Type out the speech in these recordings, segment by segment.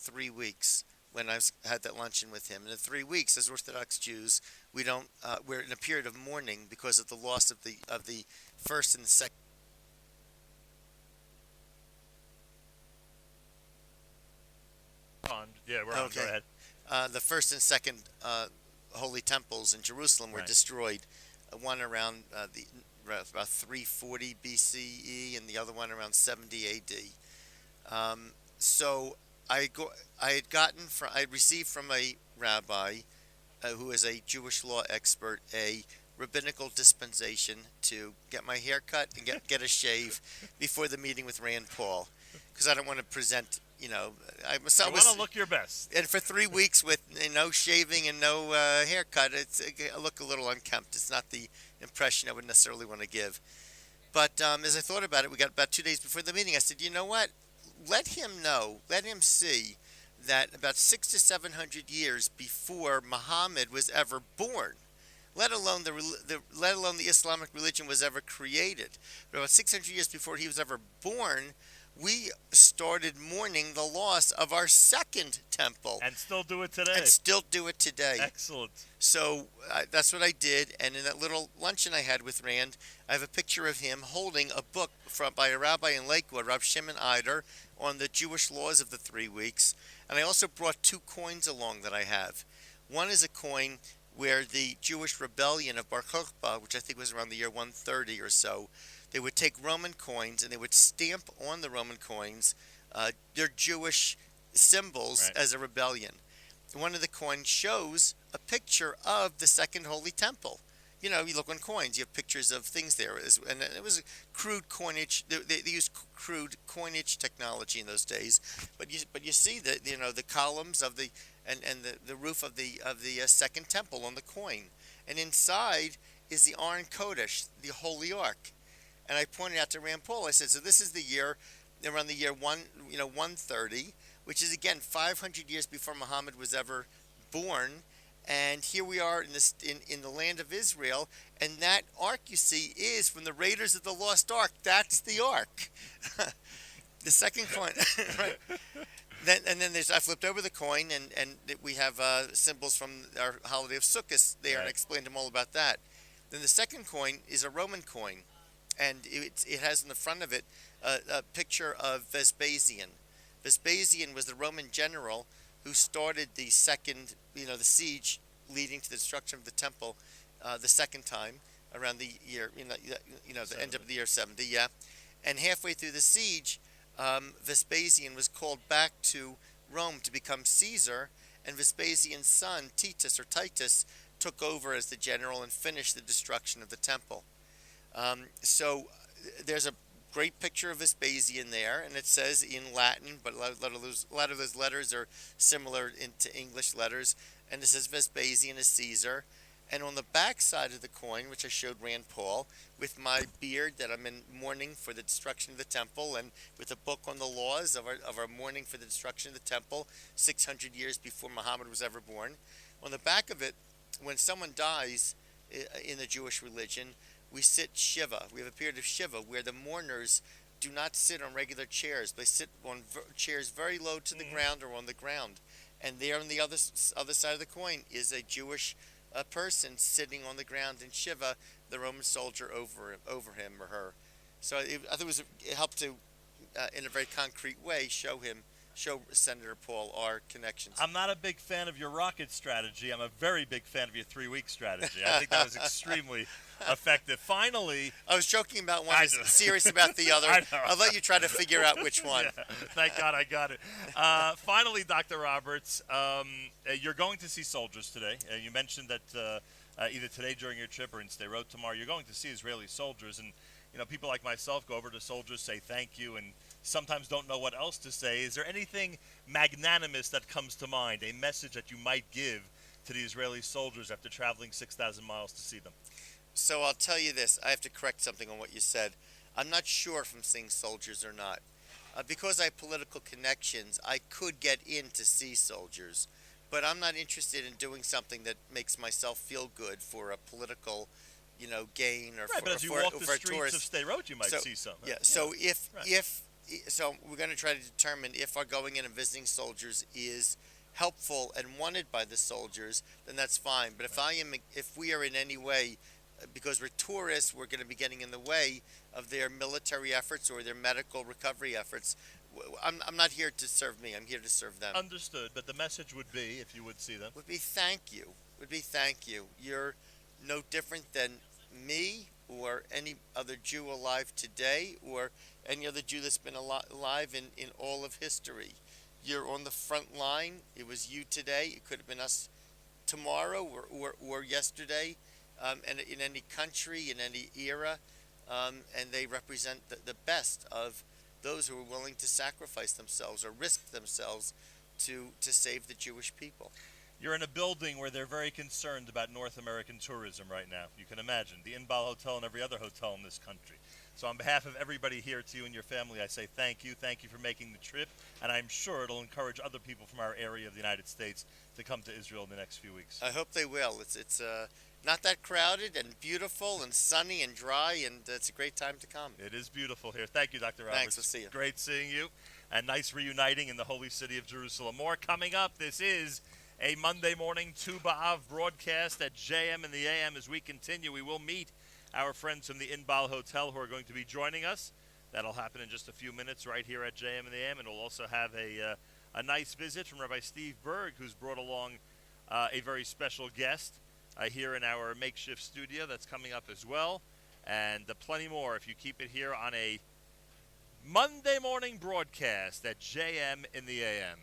3 weeks when had that luncheon with him. And in 3 weeks, as Orthodox Jews, we don't we're in a period of mourning because of the loss of the first and the second. On. Yeah, we're on. Go Okay, ahead. the first and second holy temples in Jerusalem were Right. destroyed. One around about 340 BCE, and the other one around 70 AD. So I had I had received from a rabbi who is a Jewish law expert a rabbinical dispensation to get my hair cut and get a shave before the meeting with Rand Paul, because I don't want to present. You want to look your best. And for 3 weeks with no shaving and no haircut, I look a little unkempt. It's not the impression I would necessarily want to give. But as I thought about it, we got about 2 days before the meeting. I said, you know what? Let him see that about 600 to 700 years before Muhammad was ever born, let alone the Islamic religion was ever created, but about 600 years before he was ever born, we started mourning the loss of our second temple, And still do it today. and still do it today. Excellent. So that's what I did, and in that little luncheon I had with Rand, I have a picture of him holding a book by a rabbi in Lakewood, Rav Shimon Eider, on the Jewish laws of the 3 weeks. And I also brought two coins along that I have. One is a coin where the Jewish rebellion of Bar Kokhba, which I think was around the year 130 or so, they would take Roman coins and they would stamp on the Roman coins their Jewish symbols Right. as a rebellion. One of the coins shows a picture of the Second Holy Temple. You look on coins, you have pictures of things there, and it was crude coinage. They used crude coinage technology in those days, but you see the columns of the roof of the Second Temple on the coin, and inside is the Aron Kodesh, the Holy Ark. And I pointed out to Rand Paul. I said, so this is the year around the year 130, which is again 500 years before Muhammad was ever born. And here we are in the land of Israel, and that ark you see is from the Raiders of the Lost Ark. That's the ark. The second coin, right? Then I flipped over the coin, and we have symbols from our holiday of Sukkot there, and I Right. explained to him all about that. Then the second coin is a Roman coin, and it has in the front of it a picture of Vespasian. Vespasian was the Roman general who started the second, the siege leading to the destruction of the temple the second time around the year, the end of the year 70, yeah. And halfway through the siege, Vespasian was called back to Rome to become Caesar, and Vespasian's son, Titus, took over as the general and finished the destruction of the temple. So there's a great picture of Vespasian there, and it says in Latin, but a lot of those letters are similar into English letters, and it says Vespasian is Caesar. And on the back side of the coin, which I showed Rand Paul, with my beard that I'm in mourning for the destruction of the temple, and with a book on the laws of our mourning for the destruction of the temple, 600 years before Muhammad was ever born. On the back of it, when someone dies in the Jewish religion, we sit Shiva. We have a period of Shiva where the mourners do not sit on regular chairs. They sit on chairs very low to the ground or on the ground. And there on the other side of the coin is a Jewish person sitting on the ground in Shiva, the Roman soldier over him or her. So I think it helped to, in a very concrete way, show Senator Paul our connections. I'm not a big fan of your rocket strategy. I'm a very big fan of your 3-week strategy. I think that was extremely effective. Finally, I was joking about one, I was know. serious about the other. I know. I'll let you try to figure out which one. Yeah, thank God I got it. Finally, Dr. Roberts, you're going to see soldiers today. You mentioned that either today during your trip or in Sderot tomorrow, you're going to see Israeli soldiers. And, people like myself go over to soldiers, say thank you, and sometimes don't know what else to say. Is there anything magnanimous that comes to mind, a message that you might give to the Israeli soldiers after traveling 6,000 miles to see them? So I'll tell you this. I have to correct something on what you said. I'm not sure if I'm seeing soldiers or not. Because I have political connections, I could get in to see soldiers. But I'm not interested in doing something that makes myself feel good for a political, gain or Right, but as you walk the for a streets tourist. of Sderot, you might So see some. yeah. So if right. if So we're going to try to determine if our going in and visiting soldiers is helpful and wanted by the soldiers, then that's fine. But if we are in any way, because we're tourists, we're going to be getting in the way of their military efforts or their medical recovery efforts. I'm not here to serve me. I'm here to serve them. Understood, but the message would be, if you would see them. Would be thank you. Would be thank you. You're no different than me or any other Jew alive today or any other Jew that's been alive in all of history. You're on the front line. It was you today. It could have been us tomorrow or yesterday, and in any country, in any era, and they represent the best of those who are willing to sacrifice themselves or risk themselves to save the Jewish people. You're in a building where they're very concerned about North American tourism right now. You can imagine the Inbal Hotel and every other hotel in this country. So on behalf of everybody here, to you and your family, I say thank you. Thank you for making the trip, and I'm sure it'll encourage other people from our area of the United States to come to Israel in the next few weeks. I hope they will. It's not that crowded and beautiful and sunny and dry, and it's a great time to come. It is beautiful here. Thank you, Dr. Roberts. Thanks. We'll see you. Great seeing you, and nice reuniting in the holy city of Jerusalem. More coming up. This is a Monday morning Tu B'Av broadcast at JM in the AM. As we continue, we will meet our friends from the Inbal Hotel who are going to be joining us. That'll happen in just a few minutes right here at JM in the AM, and we'll also have a nice visit from Rabbi Steve Berg, who's brought along a very special guest here in our makeshift studio that's coming up as well, and plenty more if you keep it here on a Monday morning broadcast at JM in the AM.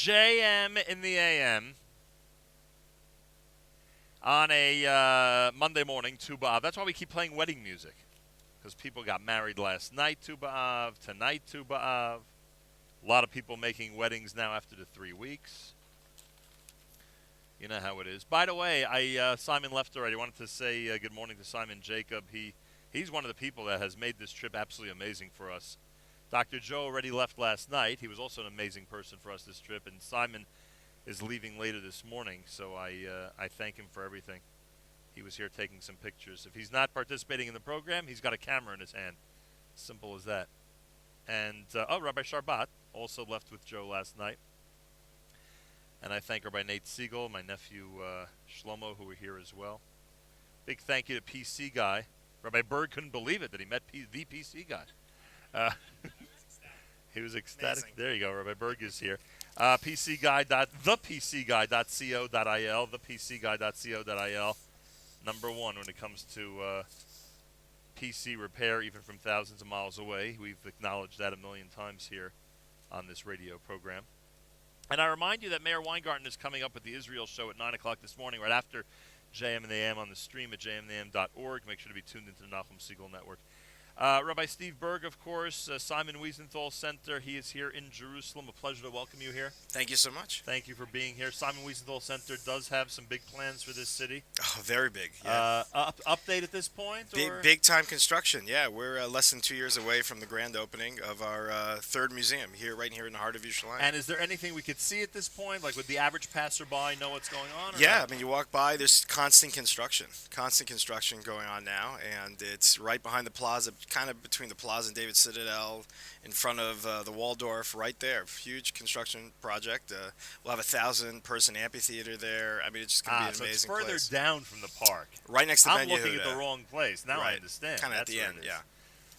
JM in the AM on a Monday morning, Tu B'Av. That's why we keep playing wedding music, because people got married last night, Tu B'Av, tonight, Tu B'Av. A lot of people making weddings now after the 3 weeks. You know how it is. By the way, Simon left already. I wanted to say good morning to Simon Jacob. He's one of the people that has made this trip absolutely amazing for us. Dr. Joe already left last night. He was also an amazing person for us this trip, and Simon is leaving later this morning, so I thank him for everything. He was here taking some pictures. If he's not participating in the program, he's got a camera in his hand. Simple as that. And, Rabbi Sharbat also left with Joe last night. And I thank Rabbi Nate Siegel, my nephew Shlomo, who were here as well. Big thank you to PC Guy. Rabbi Berg couldn't believe it that he met the PC Guy. He was ecstatic. Amazing. There you go. Rabbi Berg is here. thepcguy.co.il, thepcguy.co.il. Number one when it comes to PC repair, even from thousands of miles away. We've acknowledged that a million times here on this radio program. And I remind you that Mayor Weingarten is coming up with the Israel show at 9 o'clock this morning, right after JM and the AM on the stream at jmandtheam.org. Make sure to be tuned into the Nachum Siegel Network. Rabbi Steve Berg, of course, Simon Wiesenthal Center. He is here in Jerusalem. A pleasure to welcome you here. Thank you so much. Thank you for being here. Simon Wiesenthal Center does have some big plans for this city. Oh, very big. Yeah. Update at this point? Or? Big time construction. Yeah, we're less than 2 years away from the grand opening of our third museum right here in the heart of Yerushalayim. And is there anything we could see at this point? Like, would the average passerby know what's going on? Yeah, not? I mean, you walk by, there's constant construction going on now, and it's right behind the plaza, kind of between the plaza and David Citadel, in front of the Waldorf, right there. Huge construction project. We'll have a 1,000-person amphitheater there. I mean, it's just going to be an amazing place. So it's further down from the park. Right next to I'm Ben looking Yehuda. at the wrong place. Now right. I understand. Kind of at the end, yeah.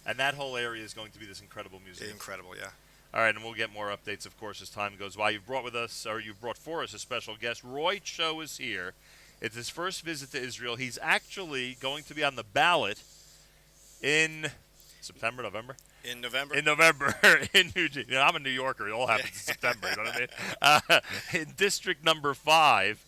And that whole area is going to be this incredible museum. Incredible, yeah. All right, and we'll get more updates, of course, as time goes by. You've brought for us a special guest. Roy Cho is here. It's his first visit to Israel. He's actually going to be on the ballot in September, November? In November? In November in New Jersey. I'm a New Yorker. It all happens in September, you know what I mean? In District Number 5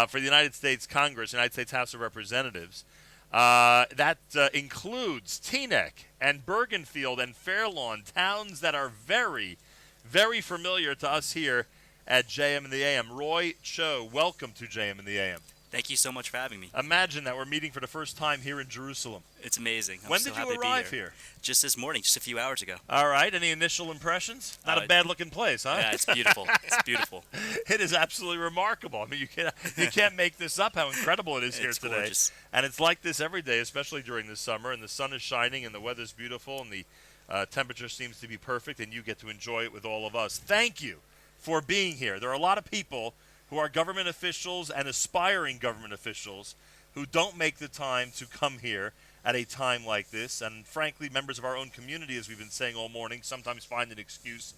for the United States Congress, United States House of Representatives. That includes Teaneck and Bergenfield and Fairlawn, towns that are very, very familiar to us here at JM and the AM. Roy Cho, welcome to JM and the AM. Thank you so much for having me. Imagine that we're meeting for the first time here in Jerusalem. It's amazing. When did you arrive here? Just this morning, just a few hours ago. All right. Any initial impressions? Not a bad-looking place, huh? Yeah, it's beautiful. It's beautiful. It is absolutely remarkable. I mean, you can't make this up. How incredible it is here today. Gorgeous. And it's like this every day, especially during the summer. And the sun is shining, and the weather's beautiful, and the temperature seems to be perfect, and you get to enjoy it with all of us. Thank you for being here. There are a lot of people who are government officials and aspiring government officials who don't make the time to come here at a time like this. And frankly, members of our own community, as we've been saying all morning, sometimes find an excuse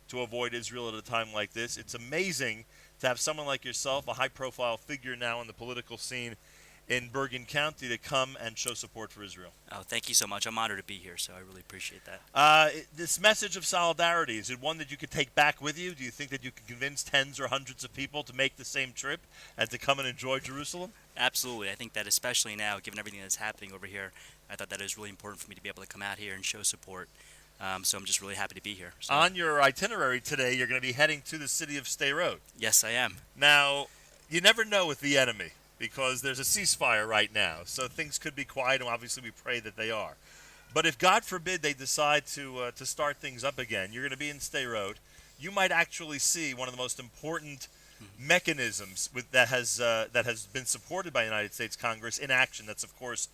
to avoid Israel at a time like this. It's amazing to have someone like yourself, a high-profile figure now in the political scene in Bergen County, to come and show support for Israel. Oh, thank you so much. I'm honored to be here, so I really appreciate that. This message of solidarity, is it one that you could take back with you? Do you think that you could convince tens or hundreds of people to make the same trip and to come and enjoy Jerusalem? Absolutely. I think that especially now, given everything that's happening over here, I thought that it was really important for me to be able to come out here and show support. So I'm just really happy to be here. So. On your itinerary today, you're going to be heading to the city of Sderot. Yes, I am. Now, you never know with the enemy, because there's a ceasefire right now, so things could be quiet, and obviously we pray that they are. But if, God forbid, they decide to start things up again, you're going to be in Sderot. You might actually see one of the most important mechanisms that has been supported by the United States Congress in action. That's, of course,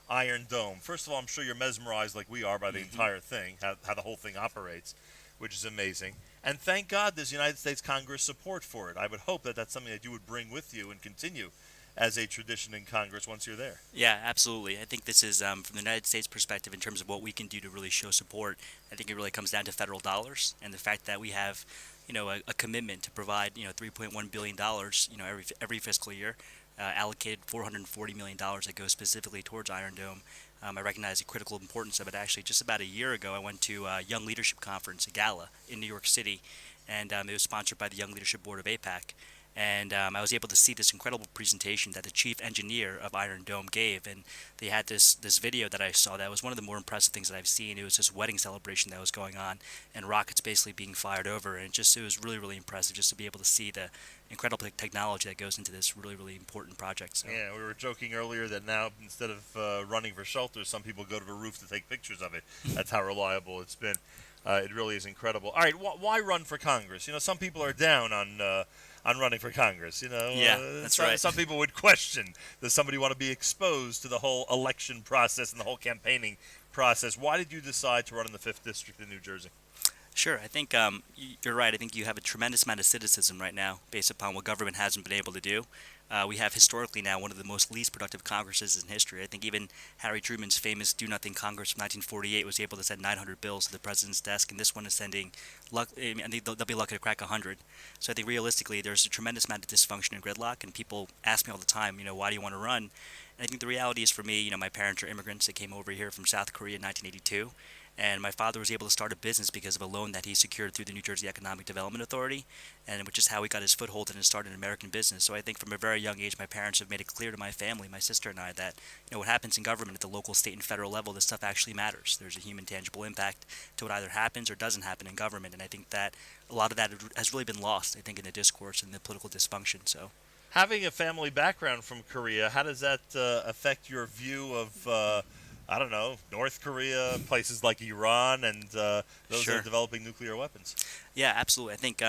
Iron Dome. First of all, I'm sure you're mesmerized like we are by the entire thing, how the whole thing operates, which is amazing. And thank God there's United States Congress support for it. I would hope that that's something that you would bring with you and continue as a tradition in Congress once you're there. Yeah, absolutely. I think this is, from the United States perspective, in terms of what we can do to really show support, I think it really comes down to federal dollars and the fact that we have, a commitment to provide, $3.1 billion, every fiscal year, allocated $440 million that goes specifically towards Iron Dome. I recognize the critical importance of it. Actually, just about a year ago, I went to a Young Leadership Conference, a gala in New York City, and it was sponsored by the Young Leadership Board of AIPAC. And I was able to see this incredible presentation that the chief engineer of Iron Dome gave. And they had this video that I saw that was one of the more impressive things that I've seen. It was this wedding celebration that was going on and rockets basically being fired over. And it was really, really impressive just to be able to see the incredible technology that goes into this really, really important project. So. Yeah, we were joking earlier that now instead of running for shelter, some people go to the roof to take pictures of it. That's how reliable it's been. It really is incredible. All right, why run for Congress? Some people are down on running for Congress, Yeah, that's right. Some people would question, does somebody want to be exposed to the whole election process and the whole campaigning process? Why did you decide to run in the 5th District in New Jersey? Sure. I think you're right. I think you have a tremendous amount of cynicism right now based upon what government hasn't been able to do. We have historically now one of the most least productive Congresses in history. I think even Harry Truman's famous Do Nothing Congress from 1948 was able to send 900 bills to the president's desk, and this one is sending, I think they'll be lucky to crack 100. So I think realistically there's a tremendous amount of dysfunction and gridlock, and people ask me all the time, why do you want to run? And I think the reality is for me, my parents are immigrants that came over here from South Korea in 1982. And my father was able to start a business because of a loan that he secured through the New Jersey Economic Development Authority, and which is how he got his foothold and started an American business. So I think from a very young age, my parents have made it clear to my family, my sister and I, that what happens in government at the local, state, and federal level, this stuff actually matters. There's a human, tangible impact to what either happens or doesn't happen in government, and I think that a lot of that has really been lost, I think, in the discourse and the political dysfunction. So. Having a family background from Korea, how does that affect your view of, I don't know, North Korea, places like Iran, and those that are developing nuclear weapons? Yeah, absolutely. I think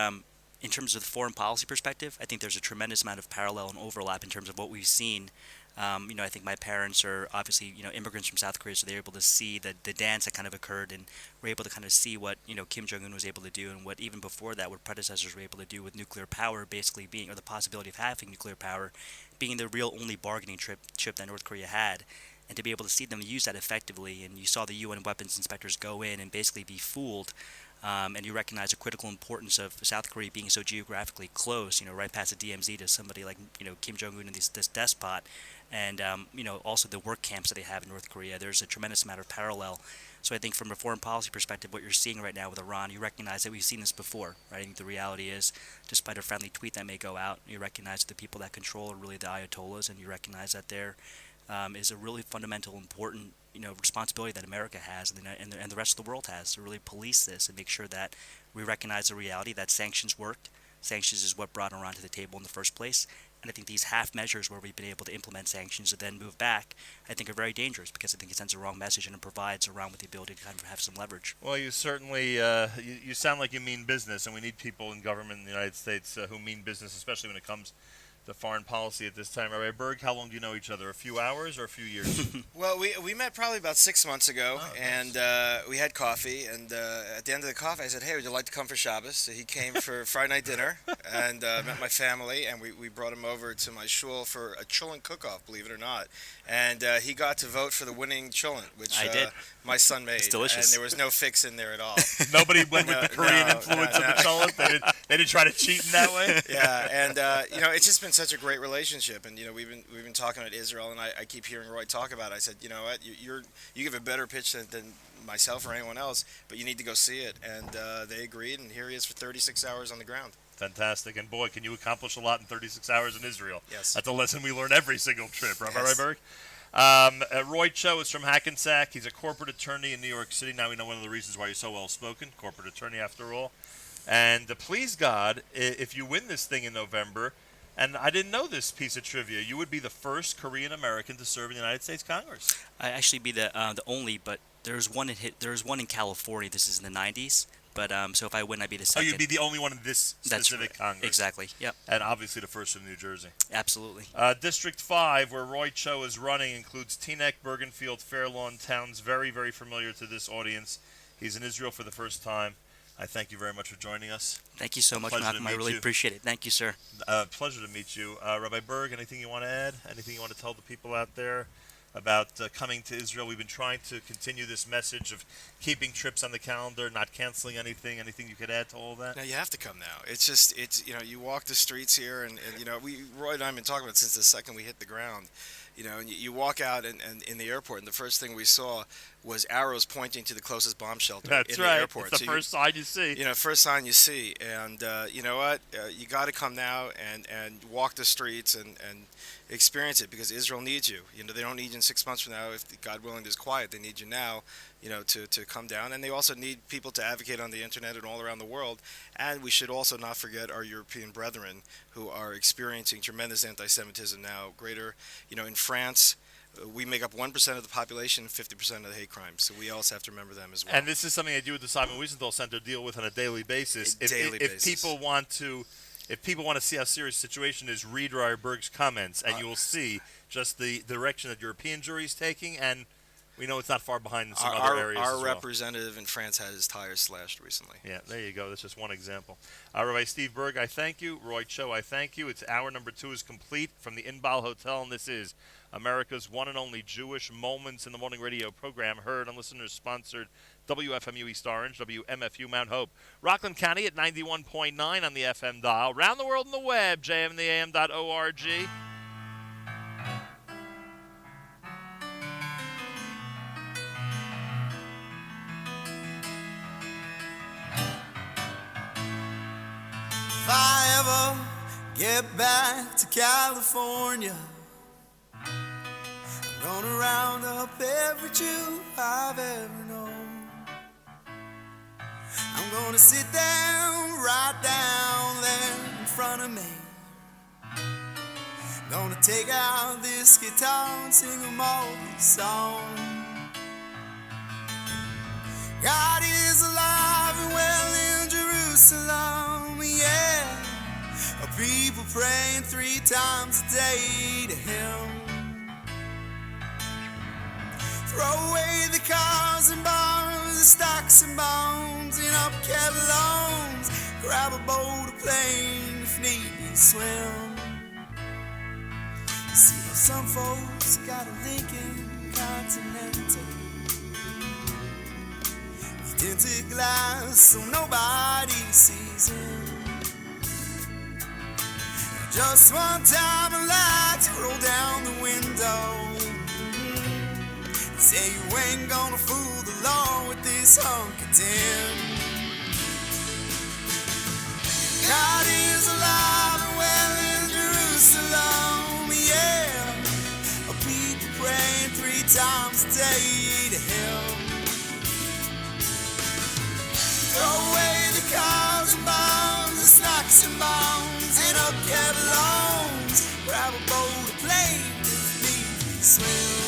in terms of the foreign policy perspective, I think there's a tremendous amount of parallel and overlap in terms of what we've seen. I think my parents are obviously, immigrants from South Korea, so they're able to see the dance that kind of occurred, and were able to kind of see what, Kim Jong-un was able to do, and what even before that, what predecessors were able to do with nuclear power basically being, or the possibility of having nuclear power being the real only bargaining chip that North Korea had. And to be able to see them use that effectively, and you saw the UN weapons inspectors go in and basically be fooled, and you recognize the critical importance of South Korea being so geographically close, right past the DMZ to somebody like, Kim Jong-un and this despot, and, also the work camps that they have in North Korea. There's a tremendous amount of parallel. So I think from a foreign policy perspective, what you're seeing right now with Iran, you recognize that we've seen this before, right? I think the reality is, despite a friendly tweet that may go out, you recognize that the people that control are really the Ayatollahs, and you recognize that they're is a really fundamental, important, responsibility that America has and the rest of the world has to really police this and make sure that we recognize the reality that sanctions worked. Sanctions is what brought Iran to the table in the first place. And I think these half measures where we've been able to implement sanctions and then move back, I think are very dangerous because I think it sends a wrong message and it provides Iran with the ability to kind of have some leverage. Well, you certainly, you sound like you mean business, and we need people in government in the United States who mean business, especially when it comes to foreign policy at this time. Rabbi Berg, how long do you know each other? A few hours or a few years? Well, we met probably about 6 months ago, and we had coffee. And at the end of the coffee, I said, "Hey, would you like to come for Shabbos?" So he came for Friday night dinner, and met my family, and we brought him over to my shul for a cholent cook-off, believe it or not. And he got to vote for the winning cholent, which I did. My son made. It's delicious. And there was no fix in there at all. Nobody went with the Korean influence of the cholent? They didn't try to cheat in that way? Yeah, and it's just been such a great relationship, and we've been talking about Israel, and I keep hearing Roy talk about it. I said, you know what, you give a better pitch than myself or anyone else, but you need to go see it, and they agreed, and here he is for 36 hours on the ground. Fantastic, and boy, can you accomplish a lot in 36 hours in Israel. Yes. That's a lesson we learn every single trip, right, Yes. Berg? Roy Cho is from Hackensack. He's a corporate attorney in New York City. Now we know one of the reasons why you're so well-spoken, corporate attorney after all. And please God, if you win this thing in November, and I didn't know this piece of trivia, you would be the first Korean American to serve in the United States Congress. I actually be the only, but there's one in California. This is in the 90s. But so if I win, I'd be the second. Oh, you'd be the only one in this specific That's Congress. Exactly. Yep. And obviously the first in New Jersey. Absolutely. District 5, where Roy Cho is running, includes Teaneck, Bergenfield, Fair Lawn, towns very, very familiar to this audience. He's in Israel for the first time. I thank you very much for joining us. Thank you so much, Pleasure to Malcolm. I meet really you. appreciate it. Thank you, sir. Pleasure to meet you. Rabbi Berg, anything you want to add? Anything you want to tell the people out there about coming to Israel? We've been trying to continue this message of keeping trips on the calendar, not canceling anything. Anything you could add to all that? Now you have to come now. It's you walk the streets here, and Roy and I have been talking about it since the second we hit the ground. And you walk out and in the airport, and the first thing we saw was arrows pointing to the closest bomb shelter That's in right. the airport. It's the first sign you see. First sign you see. And you know what? You got to come now and walk the streets and experience it, because Israel needs you. They don't need you in 6 months from now. If God willing there's quiet, they need you now, to come down. And they also need people to advocate on the internet and all around the world. And we should also not forget our European brethren who are experiencing tremendous anti-Semitism now. Greater, in France, we make up 1% of the population, 50% of the hate crimes. So we also have to remember them as well. And this is something I do with the Simon Wiesenthal Center deal with on a daily basis. If people want to see how serious the situation is, read Rabbi Berg's comments, and you will see just the direction that European jury is taking, and We know it's not far behind in some Our, other our, areas our as well. representative in France had his tires slashed recently. Yeah, there you go. That's just one example. Rabbi Steve Berg, I thank you. Roy Cho, I thank you. It's hour number 2 is complete from the Inbal Hotel, and this is America's one and only Jewish Moments in the Morning radio program, heard on listeners-sponsored WFMU East Orange, WMFU Mount Hope. Rockland County at 91.9 on the FM dial. Round the world on the web, jmtheam.org. If I ever get back to California, I'm gonna round up every Jew I've ever known. I'm gonna sit down, right down there in front of me. Gonna take out this guitar and sing them all these songs. God is alive and well in Jerusalem, yeah. A people praying 3 times a day to Him. Throw away the cars and bars, the stocks and bonds, and upkept loans. Grab a boat or plane if need be, swim. You see how some folks got a Lincoln Continental, tinted glass so nobody sees him. Just one time I like to roll down the window, say you ain't gonna fool the Lord with this hunk of tin. God is alive and well in Jerusalem, yeah. A people praying 3 times a day to Him. Throw away the cars and bonds, the stocks and bonds, and upkept loans. Grab a boat or plane if need be, swim.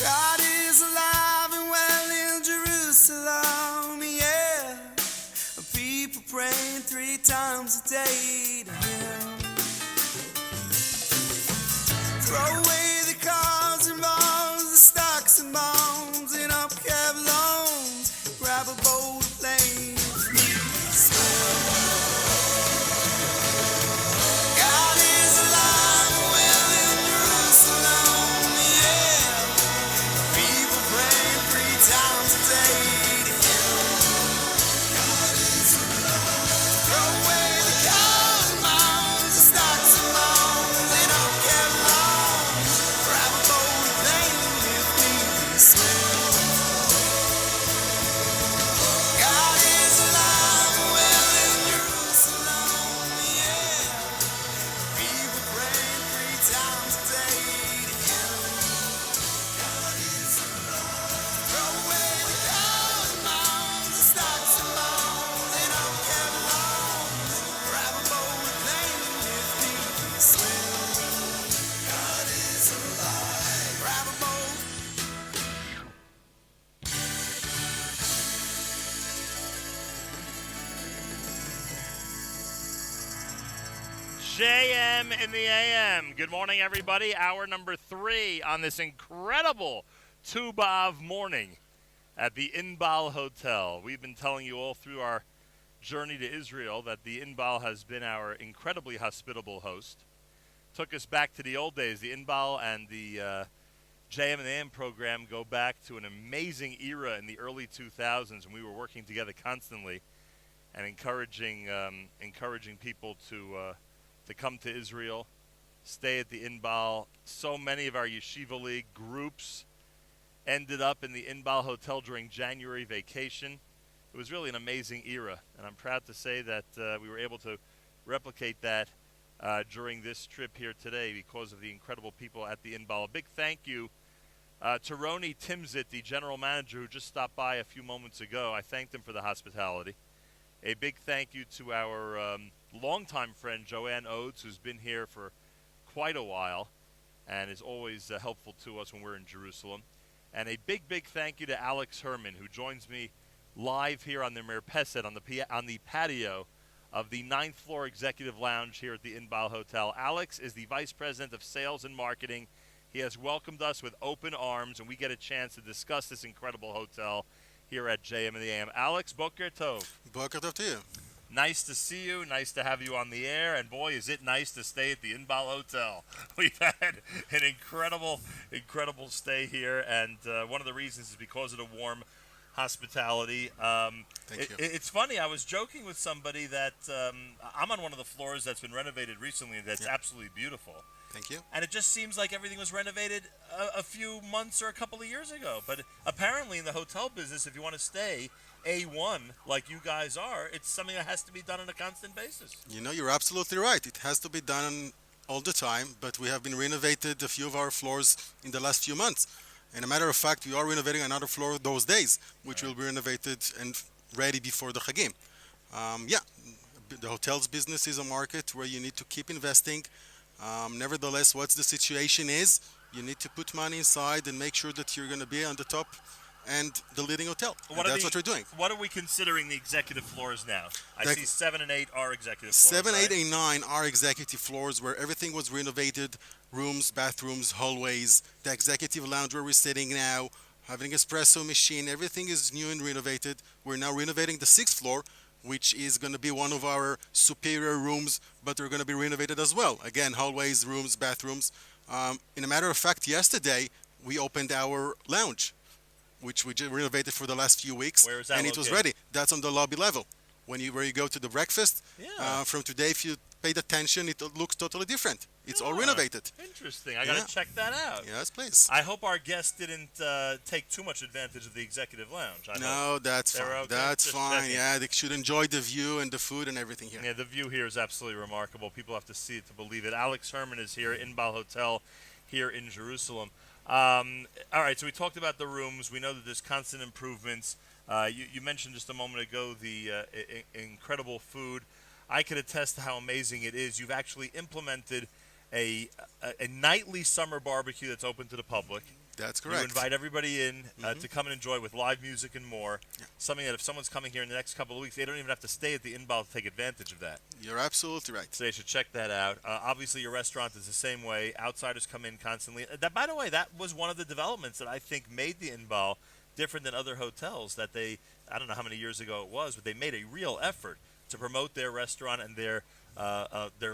God is alive and well in Jerusalem, yeah. People praying 3 times a day to Him. Throw away the cars and bonds, the stocks and bonds, and upkept loans. Grab a boat or plane if need be, swim. God is alive and well in Jerusalem, yeah. People praying 3 times a day to Him. God is alive. Throw away the cars and bonds, the stocks and bonds, and upkept loans. Grab a boat or plane if need be, swim. God is alive and well in Jerusalem, yeah. People praying 3 times a day to Him. God is alive. Throw away the cars and bonds, the stocks and bonds, and upkept loans. Grab a boat or plane if need be, swim. God is alive. Grab a boat. JM in the AM. Good morning, everybody. Hour number 3 on this incredible Tu B'Av morning at the Inbal Hotel. We've been telling you all through our journey to Israel that the Inbal has been our incredibly hospitable host. Took us back to the old days. The Inbal and the JM in the AM program go back to an amazing era in the early 2000s when we were working together constantly and encouraging people to come to Israel, stay at the Inbal. So many of our Yeshiva League groups ended up in the Inbal Hotel during January vacation. It was really an amazing era, and I'm proud to say that we were able to replicate that during this trip here today because of the incredible people at the Inbal. A big thank you Tyrone Timsit, the general manager who just stopped by a few moments ago, I thanked him for the hospitality. A big thank you to our longtime friend Joanne Oates, who's been here for quite a while and is always helpful to us when we're in Jerusalem. And a big, big thank you to Alex Herman, who joins me live here on the Mirpeset, on the patio of the 9th floor executive lounge here at the Inbal Hotel. Alex is the vice president of sales and marketing. He has welcomed us with open arms, and we get a chance to discuss this incredible hotel here at JM in the AM. Alex, Boker Tov. Boker Tov to you. Nice to see you. Nice to have you on the air. And boy, is it nice to stay at the Inbal Hotel. We've had an incredible, incredible stay here, and one of the reasons is because of the warm hospitality. Thank you. It's funny. I was joking with somebody that I'm on one of the floors that's been renovated recently. That's absolutely beautiful. Thank you. And it just seems like everything was renovated a few months or a couple of years ago. But apparently, in the hotel business, if you want to stay A1 like you guys are, it's something that has to be done on a constant basis. You know, you're absolutely right. It has to be done all the time, but we have been renovated a few of our floors in the last few months. And a matter of fact, we are renovating another floor those days, which will be renovated and ready before the Chagim. The hotel's business is a market where you need to keep investing. Nevertheless, what the situation is, you need to put money inside and make sure that you're going to be on the top and the leading hotel. That's what we're doing. What are we considering the executive floors now? I Like- see 7 and 8 are executive floors. 7, 8, right? and 9 are executive floors where everything was renovated. Rooms, bathrooms, hallways, the executive lounge where we're sitting now, having espresso machine, everything is new and renovated. We're now renovating the 6th floor, which is going to be one of our superior rooms, but they're going to be renovated as well. Again, hallways, rooms, bathrooms. In a matter of fact, yesterday we opened our lounge, which we just renovated for the last few weeks. Where is that and it was located? ready. That's on the lobby level. Where you go to the breakfast, Yeah. from today, if you paid attention, it looks totally different. It's all Ah, renovated. Interesting. I got to Yeah. check that out. Yes, please. I hope our guests didn't take too much advantage of the executive lounge. I hope. No, that's They're fine. okay? That's Just fine. checking. Yeah, they should enjoy the view and the food and everything here. Yeah, the view here is absolutely remarkable. People have to see it to believe it. Alex Herman is here at Inbal Hotel here in Jerusalem. All right, so we talked about the rooms. We know that there's constant improvements. You mentioned just a moment ago the incredible food. I could attest to how amazing it is. You've actually implemented a nightly summer barbecue that's open to the public. That's You correct. invite everybody in to come and enjoy with live music and more. Yeah. Something that if someone's coming here in the next couple of weeks, they don't even have to stay at the Inbal to take advantage of that. You're absolutely right. So they should check that out. Obviously, your restaurant is the same way. Outsiders come in constantly. By the way, that was one of the developments that I think made the Inbal different than other hotels. That they, I don't know how many years ago it was, but they made a real effort to promote their restaurant and their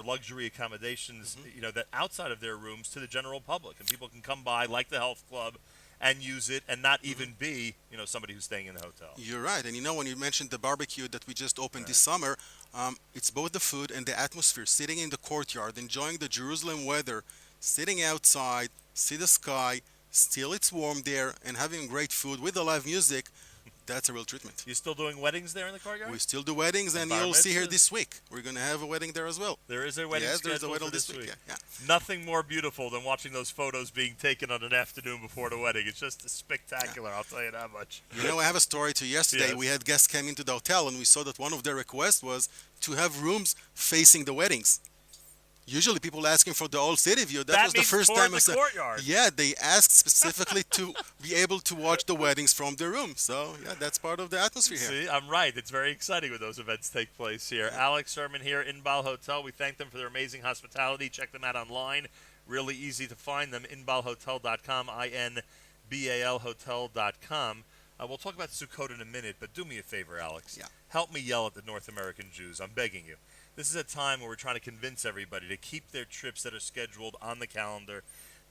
luxury accommodations, that outside of their rooms to the general public, and people can come by like the health club and use it, and not even be, somebody who's staying in the hotel. You're right. And when you mentioned the barbecue that we just opened this summer, it's both the food and the atmosphere. Sitting in the courtyard, enjoying the Jerusalem weather, sitting outside, see the sky, still it's warm there, and having great food with the live music. That's a real treatment. You still doing weddings there in the courtyard? We still do weddings, and bar you'll see here mitzvahs? this week. We're going to have a wedding there as well. There is a wedding Yes, there's a scheduled wedding for this this week. week. Yeah. Nothing more beautiful than watching those photos being taken on an afternoon before the wedding. It's just spectacular, I'll tell you that much. I have a story to yesterday. Yes. We had guests come into the hotel, and we saw that one of their requests was to have rooms facing the weddings. Usually people asking for the old city view. That was the means first toward time the I said, courtyard. yeah, they asked specifically to be able to watch the weddings from their room. So, yeah, that's part of the atmosphere here. See, I'm right. It's very exciting when those events take place here. Alex Sherman here, Inbal Hotel. We thank them for their amazing hospitality. Check them out online. Really easy to find them. InbalHotel.com, INBAL Hotel.com. We'll talk about Sukkot in a minute, but do me a favor, Alex. Yeah. Help me yell at the North American Jews. I'm begging you. This is a time where we're trying to convince everybody to keep their trips that are scheduled on the calendar,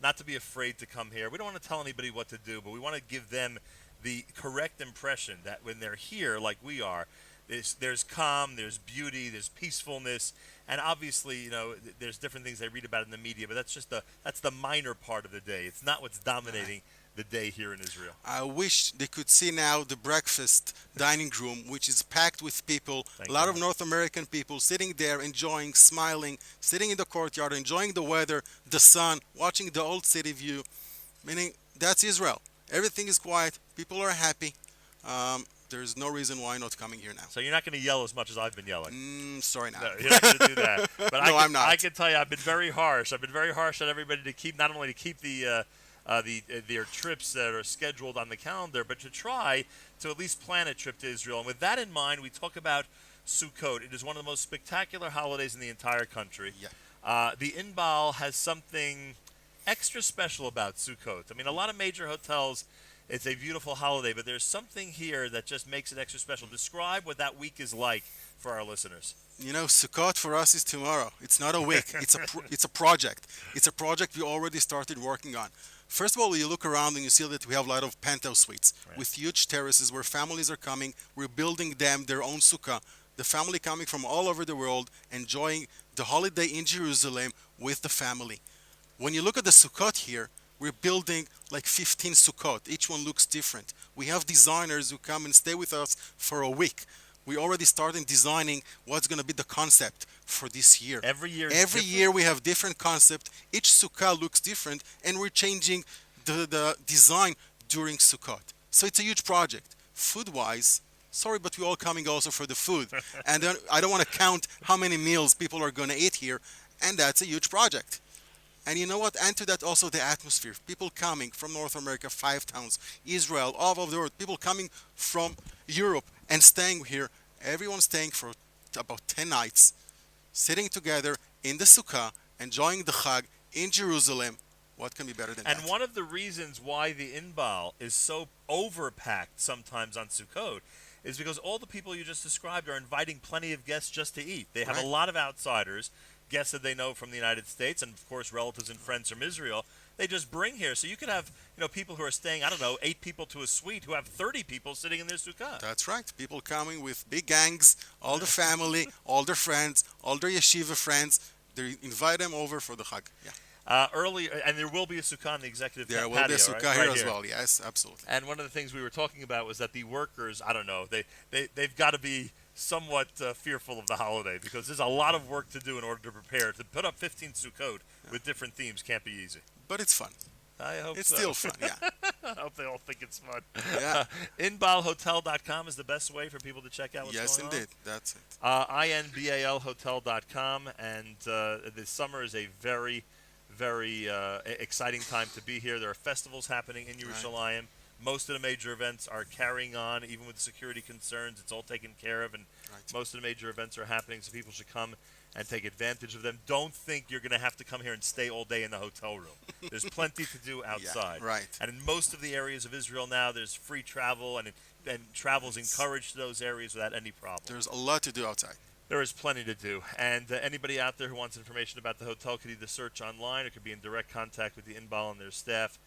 not to be afraid to come here. We don't want to tell anybody what to do, but we want to give them the correct impression that when they're here, like we are, there's calm, there's beauty, there's peacefulness, and obviously, there's different things they read about in the media, but that's the minor part of the day. It's not what's dominating the day here in Israel. I wish they could see now the breakfast dining room, which is packed with people, Thank a lot God. of North American people sitting there, enjoying, smiling, sitting in the courtyard, enjoying the weather, the sun, watching the old city view. Meaning, that's Israel. Everything is quiet. People are happy. There's no reason why not coming here now. So you're not going to yell as much as I've been yelling. Sorry now. No, you're not going to do that. But No, I'm not. I can tell you, I've been very harsh. I've been very harsh on everybody to keep not only to keep their trips that are scheduled on the calendar, but to try to at least plan a trip to Israel. And with that in mind, we talk about Sukkot. It is one of the most spectacular holidays in the entire country. Yeah. The Inbal has something extra special about Sukkot. I mean, a lot of major hotels, it's a beautiful holiday, but there's something here that just makes it extra special. Describe what that week is like for our listeners. You know, Sukkot for us is tomorrow. It's not a week. It's a project. It's a project we already started working on. First of all, you look around and you see that we have a lot of penthouse suites with huge terraces where families are coming. We're building them their own sukkah. The family coming from all over the world, enjoying the holiday in Jerusalem with the family. When you look at the Sukkot here, we're building like 15 Sukkot. Each one looks different. We have designers who come and stay with us for a week. We already started designing what's going to be the concept for this year. Every year is Every different? year we have different concept. Each Sukkah looks different, and we're changing the design during Sukkot. So it's a huge project. Food-wise, sorry, but we're all coming also for the food. And then I don't want to count how many meals people are going to eat here, and that's a huge project. And you know what? And to that also the atmosphere. People coming from North America, 5 towns, Israel, all over the world. People coming from Europe and staying here. Everyone's staying for about 10 nights, sitting together in the Sukkah, enjoying the Chag in Jerusalem. What can be better than that? And one of the reasons why the Inbal is so overpacked sometimes on Sukkot is because all the people you just described are inviting plenty of guests just to eat. They have a Right. lot of outsiders, guests that they know from the United States, and of course relatives and friends from Israel. They just bring here. So you could have, people who are staying, 8 people to a suite who have 30 people sitting in their sukkah. That's right. People coming with big gangs, all the family, all their friends, all their yeshiva friends. They invite them over for the Chag. Yeah. Early, and there will be a sukkah on the executive There patio, will be a right? Sukkah here Right as well. Yes, absolutely. And one of the things we were talking about was that the workers, they've got to be somewhat fearful of the holiday because there's a lot of work to do in order to prepare. To put up 15 Sukkot with different themes can't be easy. But it's fun. I hope It's so. still fun. Yeah. I hope they all think it's fun. Yeah. Inbalhotel.com is the best way for people to check out what's Yes, going indeed. That's it. on. INBALhotel.com, and this summer is a very, very exciting time to be here. There are festivals happening in Yerushalayim. Most of the major events are carrying on, even with security concerns. It's all taken care of, and Right. most of the major events are happening, so people should come and take advantage of them. Don't think you're going to have to come here and stay all day in the hotel room. There's plenty to do outside. right. And in most of the areas of Israel now, there's free travel, and travel is encouraged to those areas without any problem. There's a lot to do outside. There is plenty to do. And anybody out there who wants information about the hotel could either search online or could be in direct contact with the Inbal and their staff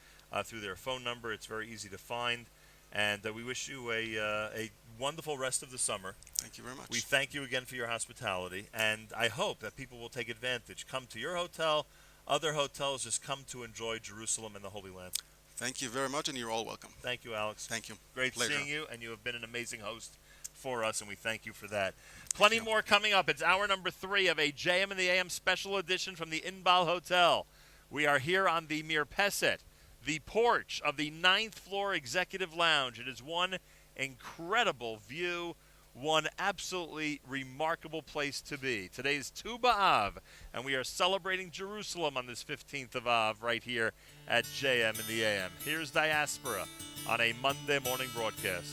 through their phone number. It's very easy to find. And we wish you a wonderful rest of the summer. Thank you very much. We thank you again for your hospitality, and I hope that people will take advantage. Come to your hotel, other hotels, just come to enjoy Jerusalem and the Holy Land. Thank you very much, and you're all welcome. Thank you, Alex. Thank you. Great Pleasure. seeing you, and you have been an amazing host for us, and we thank you for that. Plenty more coming up. It's hour number 3 of a JM in the AM special edition from the Inbal Hotel. We are here on the Mirpeset, the porch of the 9th floor executive lounge. It is one incredible view, one absolutely remarkable place to be. Today is Tu B'Av, and we are celebrating Jerusalem on this 15th of Av right here at JM in the AM. Here's Diaspora on a Monday morning broadcast.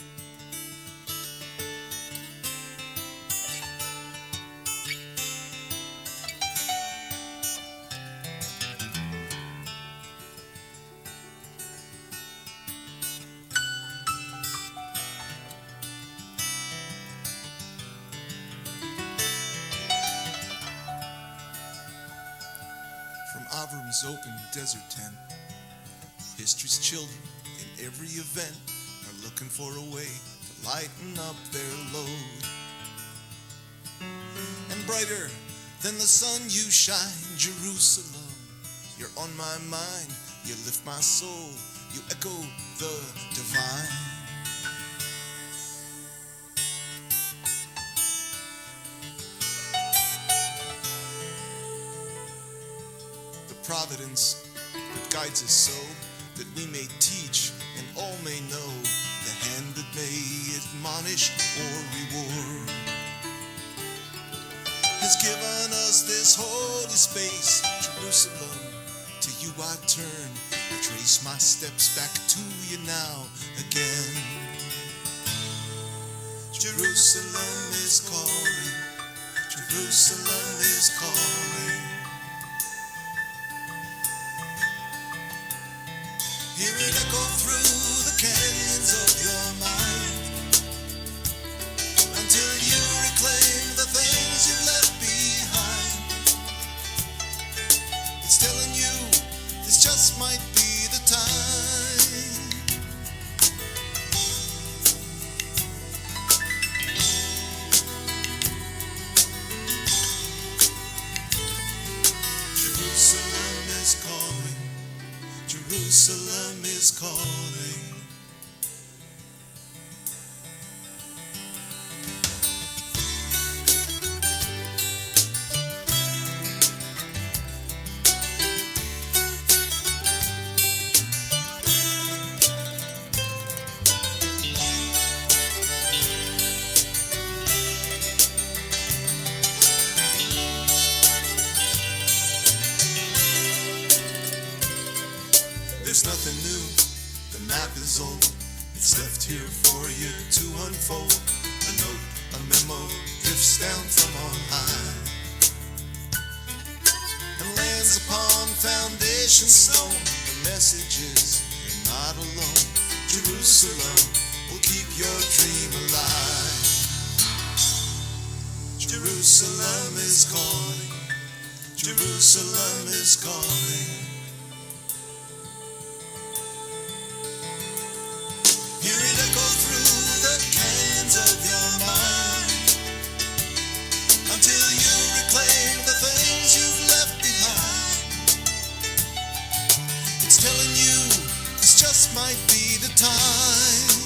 From Avram's open desert tent, history's children in every event are looking for a way to lighten up their load. And brighter than the sun you shine, Jerusalem. You're on my mind, you lift my soul, you echo the divine. The providence that guides us so that we may teach and all may know the hand that may admonish or reward has given us this holy space, Jerusalem. To you I turn, I trace my steps back to you now again. Jerusalem is calling, Jerusalem is calling. Hear it echo through the canyons of your mind until you reclaim the things you left behind. It's telling you this just might be the time. Jerusalem is calling, Jerusalem is calling. There's nothing new, the map is old. It's left here for you to unfold. A note, a memo, drifts down from on high and lands upon foundation stone. The message is, you're not alone. Jerusalem will keep your dream alive. Jerusalem is calling, Jerusalem is calling. Hear it echo through the canyons of your mind until you reclaim the things you've left behind. It's telling you this just might be the time.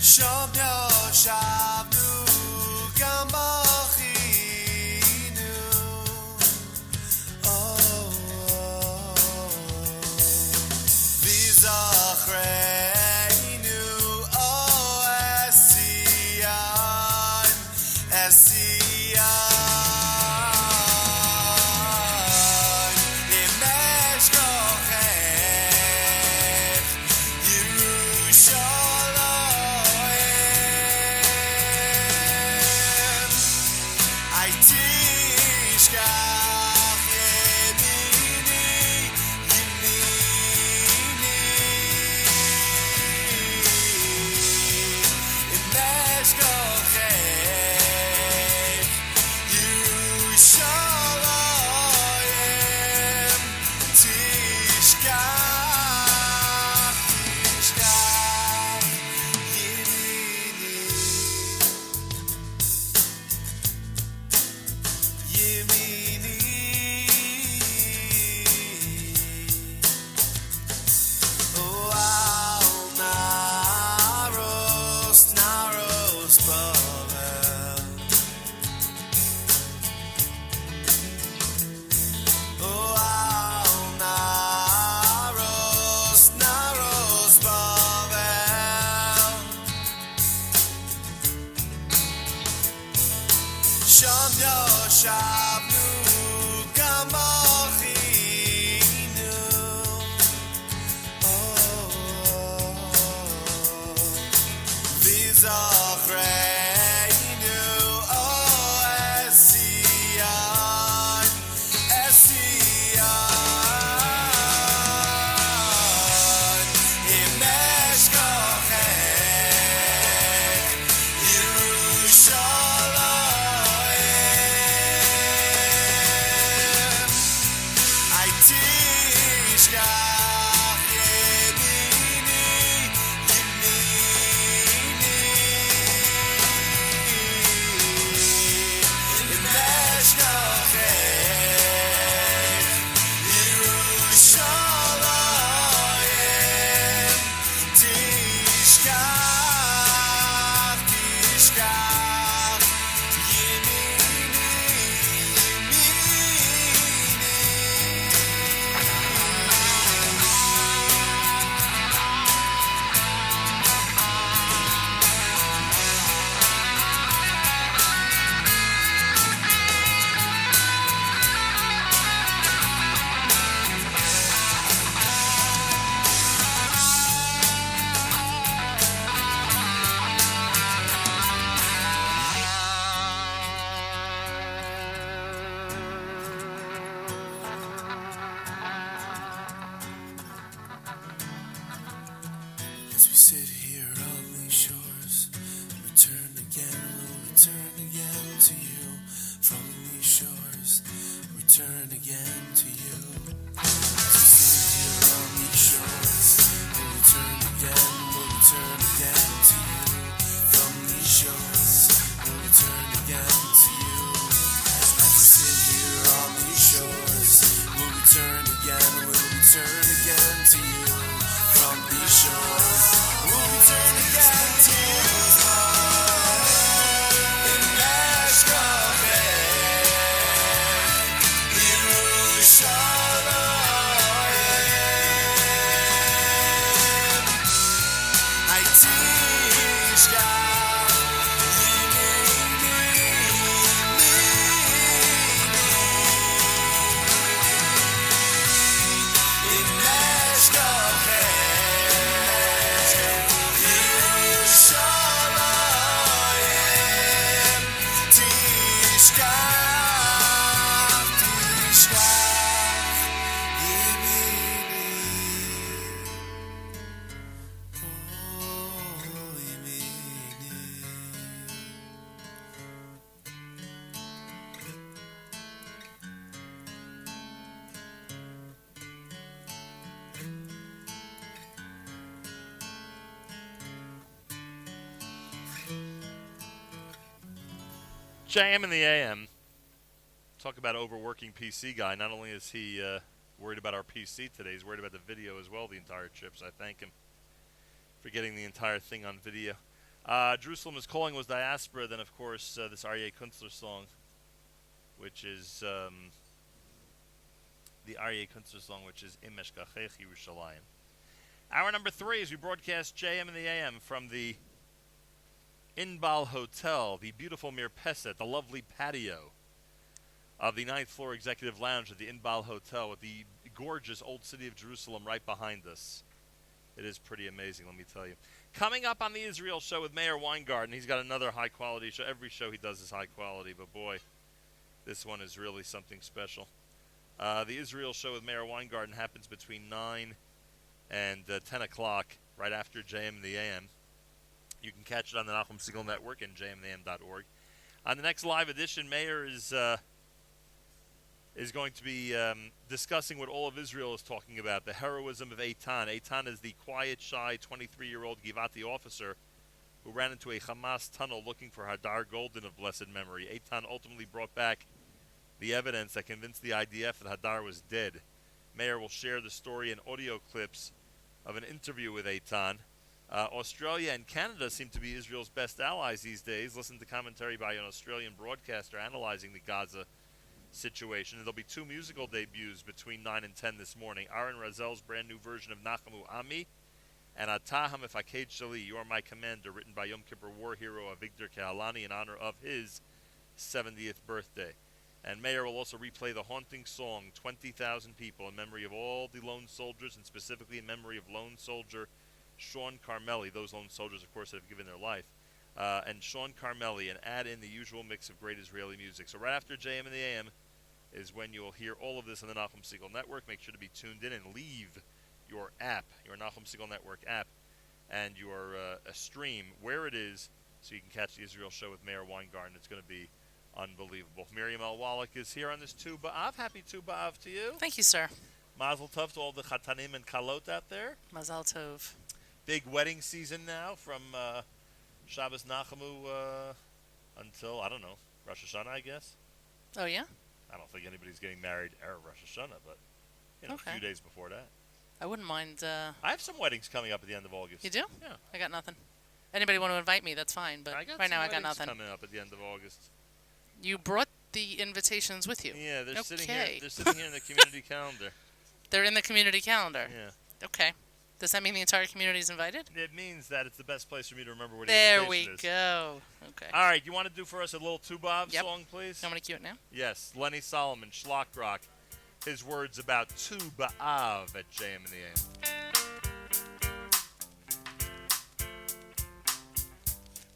Show your sharp JM in the AM. Talk about overworking PC guy. Not only is he worried about our PC today, he's worried about the video as well the entire trip, so I thank him for getting the entire thing on video. Jerusalem is Calling was Diaspora, then of course this Aryeh Kunstler song, which is the Aryeh Kunstler song, which is Im Eshkachech Yerushalayim. Hour number 3 as we broadcast JM in the AM from the Inbal Hotel, the beautiful Mirpeset, the lovely patio of the 9th floor executive lounge of the Inbal Hotel with the gorgeous old city of Jerusalem right behind us. It is pretty amazing, let me tell you. Coming up on the Israel show with Meir Weingarten, he's got another high quality show. Every show he does is high quality, but boy, this one is really something special. The Israel show with Meir Weingarten happens between 9 and 10 o'clock, right after JM in the AM. You can catch it on the Nachum Segal Network and jmnam.org. On the next live edition, Meir is going to be discussing what all of Israel is talking about, the heroism of Eitan. Eitan is the quiet, shy 23-year-old Givati officer who ran into a Hamas tunnel looking for Hadar Golden of blessed memory. Eitan ultimately brought back the evidence that convinced the IDF that Hadar was dead. Meir will share the story and audio clips of an interview with Eitan. Australia and Canada seem to be Israel's best allies these days. Listen to commentary by an Australian broadcaster analyzing the Gaza situation. There'll be 2 musical debuts between 9 and 10 this morning. Aaron Razel's brand new version of Nachamu Ami and Atah Hamifaked Shali, You Are My Commander, written by Yom Kippur war hero Avigdor Kehalani in honor of his 70th birthday. And Meir will also replay the haunting song 20,000 People in memory of all the lone soldiers, and specifically in memory of lone soldier Sean Carmeli, those lone soldiers, of course, that have given their life, and Sean Carmeli, and add in the usual mix of great Israeli music. So right after JM and the AM is when you'll hear all of this on the Nachum Segal Network. Make sure to be tuned in and leave your app, your Nachum Segal Network app, and your stream where it is, so you can catch the Israel show with Meir Weingarten. It's going to be unbelievable. Miriam El Wallach is here on this Tu B'Av. Happy Tu B'Av to you. Thank you, sir. Mazel Tov to all the Chatanim and Kalot out there. Mazal Tov. Big wedding season now from Shabbos Nachamu until, I don't know, Rosh Hashanah, I guess. Oh, yeah? I don't think anybody's getting married Erev Rosh Hashanah, but a Okay. few days before that. I wouldn't mind. I have some weddings coming up at the end of August. You do? Yeah. I got nothing. Anybody want to invite me, that's fine, but right now I got nothing. coming up at the end of August. You brought the invitations with you. Yeah, they're sitting Okay. here. They're sitting here in the community calendar. They're in the community calendar. Yeah. Okay. Does that mean the entire community is invited? It means that it's the best place for me to remember what There the we invitation is. go. Okay. All right, you want to do for us a little Tu B'Av Yep. song, please? I'm going to cue it now. Yes, Lenny Solomon, Schlock Rock. His words about Tu B'Av at JM and the AM.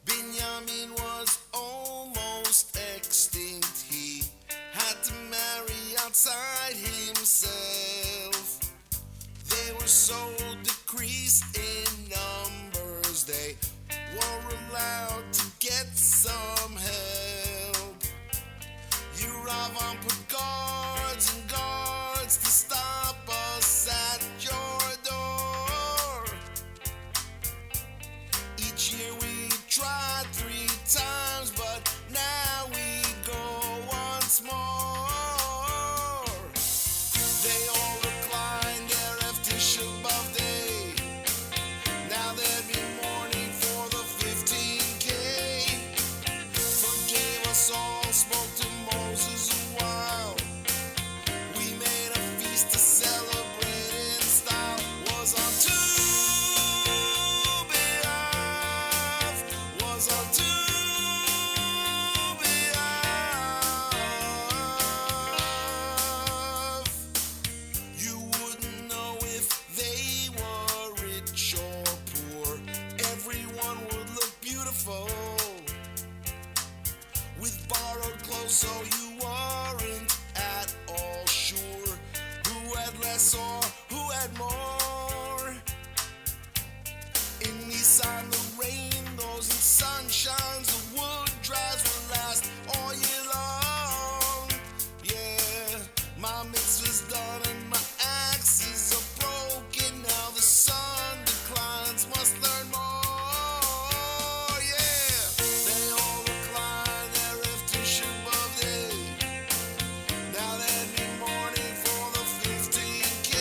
Binyamin was almost extinct. He had to marry outside himself. They were so decreased in numbers, they were allowed to get some help. Yeravam put guards and guards to stop us at your door. Each year we tried 3 times, but now we go once more. They all reclined there after Shabbat day. Now there'd be mourning for the 15K. Forgave us all, spoke to Moses a while. We made a feast to celebrate in style. Was on Tu B'Av. Was on Tu B'Av. You wouldn't know if they were rich or poor. Everyone would look beautiful with borrowed clothes, so you weren't at all sure who had less or who had more. In Nissan the rain goes and sun shines, the wood drives will last all year long. Yeah, my mitzvah's done and my axes are broken. Now the sun declines, must learn more. Yeah, they all recline there after Shabbat day. Now there'd be mourning for the 15K.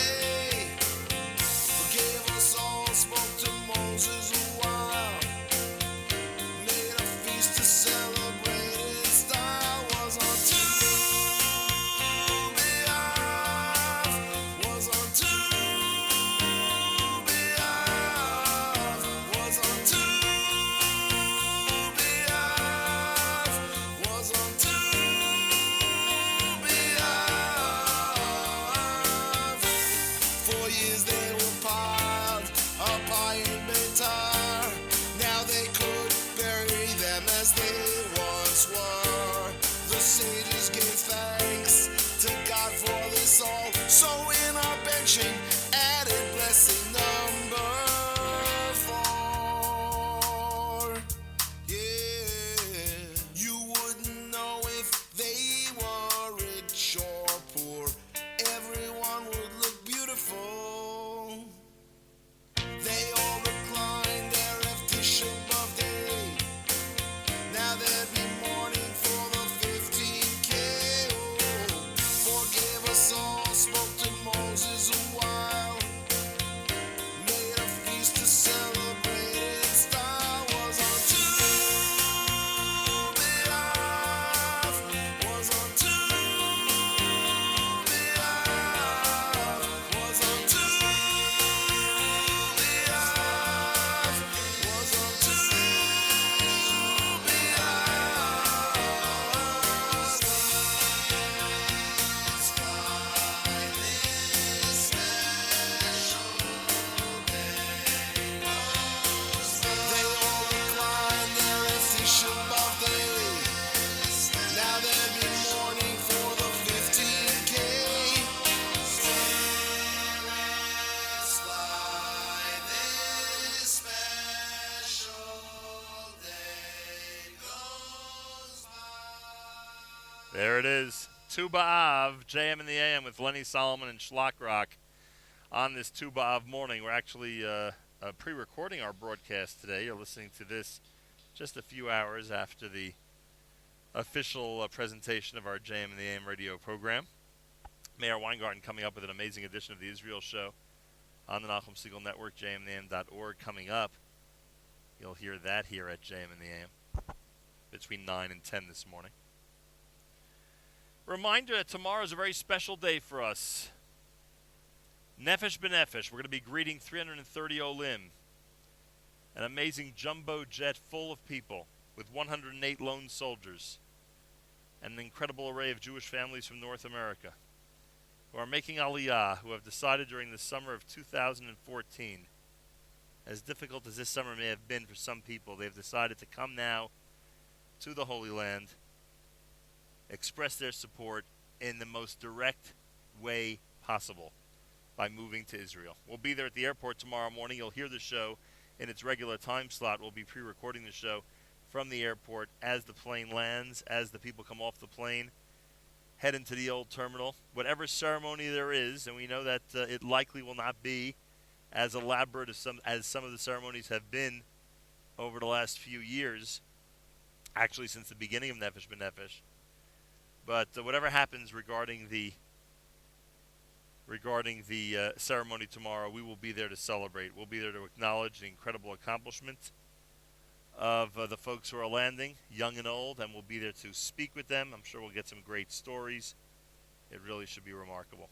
There it is. Tu B'Av, JM in the AM with Lenny Solomon and Schlock Rock on this Tu B'Av morning. We're actually pre-recording our broadcast today. You're listening to this just a few hours after the official presentation of our JM in the AM radio program. Mayor Weingarten coming up with an amazing edition of the Israel Show on the Nachum Segal Network, jmintheam.org. Coming up, you'll hear that here at JM in the AM between 9 and 10 this morning. Reminder that tomorrow is a very special day for us. Nefesh B'Nefesh. We're going to be greeting 330 Olim, an amazing jumbo jet full of people with 108 lone soldiers and an incredible array of Jewish families from North America who are making Aliyah, who have decided during the summer of 2014, as difficult as this summer may have been for some people, they've decided to come now to the Holy Land, express their support in the most direct way possible by moving to Israel. We'll be there at the airport tomorrow morning. You'll hear the show in its regular time slot. We'll be pre-recording the show from the airport as the plane lands, as the people come off the plane, head into the old terminal. Whatever ceremony there is, and we know that it likely will not be as elaborate as some of the ceremonies have been over the last few years, actually since the beginning of Nefesh B'Nefesh. But whatever happens regarding the ceremony tomorrow, we will be there to celebrate. We'll be there to acknowledge the incredible accomplishment of the folks who are landing, young and old, and we'll be there to speak with them. I'm sure we'll get some great stories. It really should be remarkable.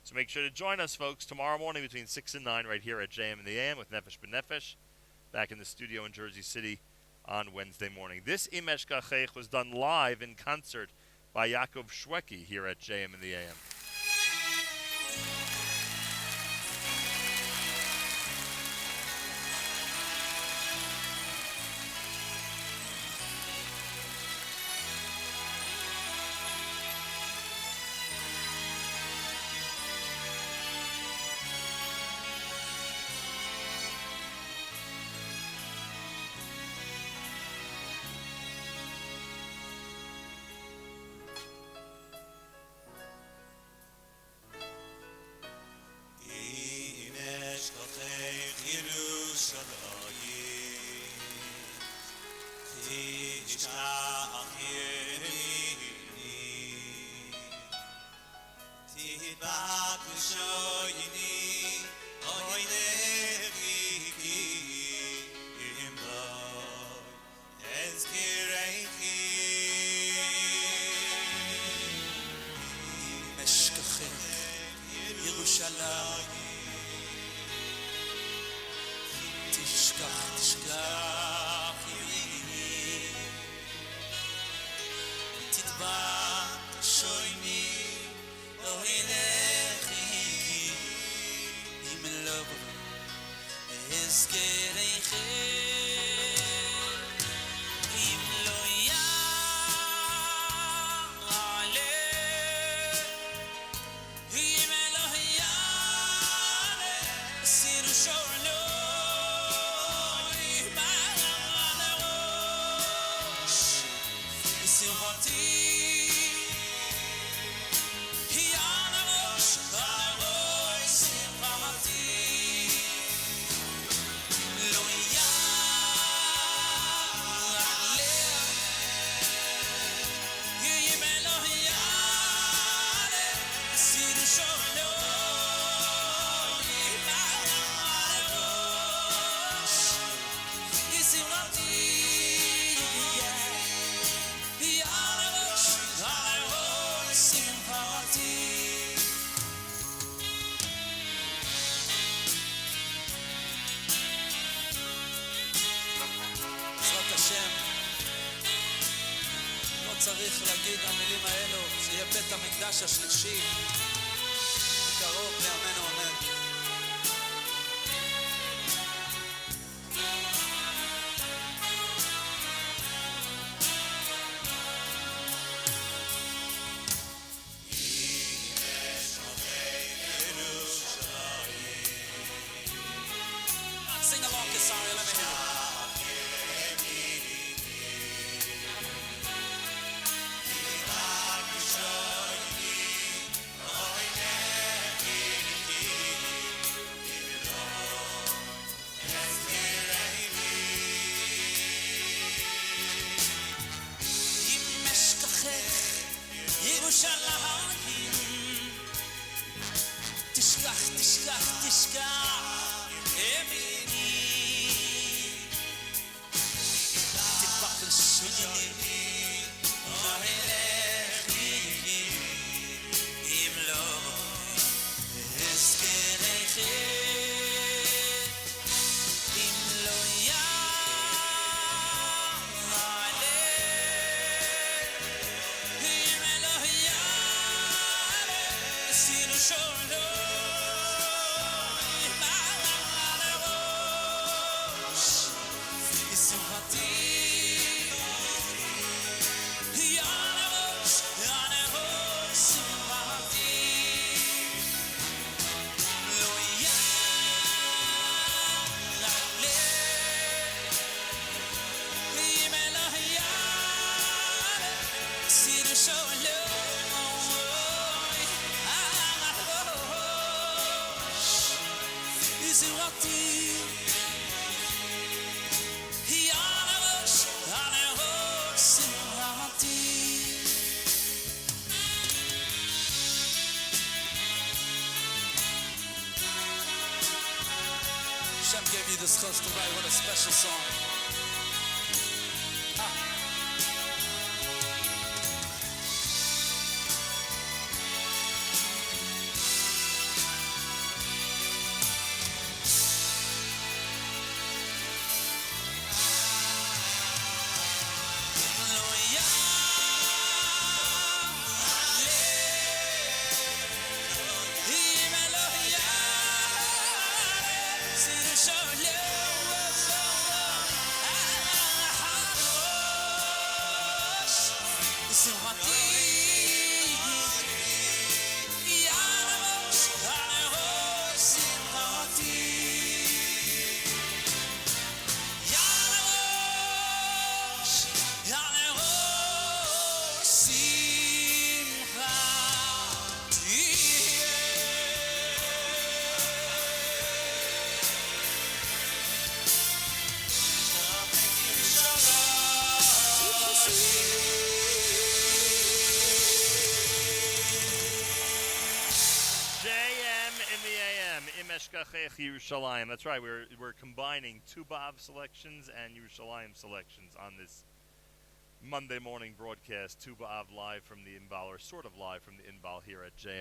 So make sure to join us, folks, tomorrow morning between 6 and 9 right here at JM in the AM with Nefesh B'Nefesh, back in the studio in Jersey City on Wednesday morning. This Imesh Kachech was done live in concert by Yaakov Shweki here at JM in the AM. צריך להגיד המילים האלו, שיהיה בית המקדש השלישי בקרוב בימינו אמן. Sing along, Kesaria, let me hear it. Yerushalayim Tishkach, tishkach, tishkach Emini Titbach l'shuni Oelechi Im lo Eskenechi Im lo Ya'ale Im lo Ya'ale Sinu Sholom Shem gave me this chus to write. What a special song. Eshkachech Yerushalayim. That's right. We're combining Tu B'Av selections and Yerushalayim selections on this Monday morning broadcast. Tu B'Av live from the Inbal, or sort of live from the Inbal here at JM.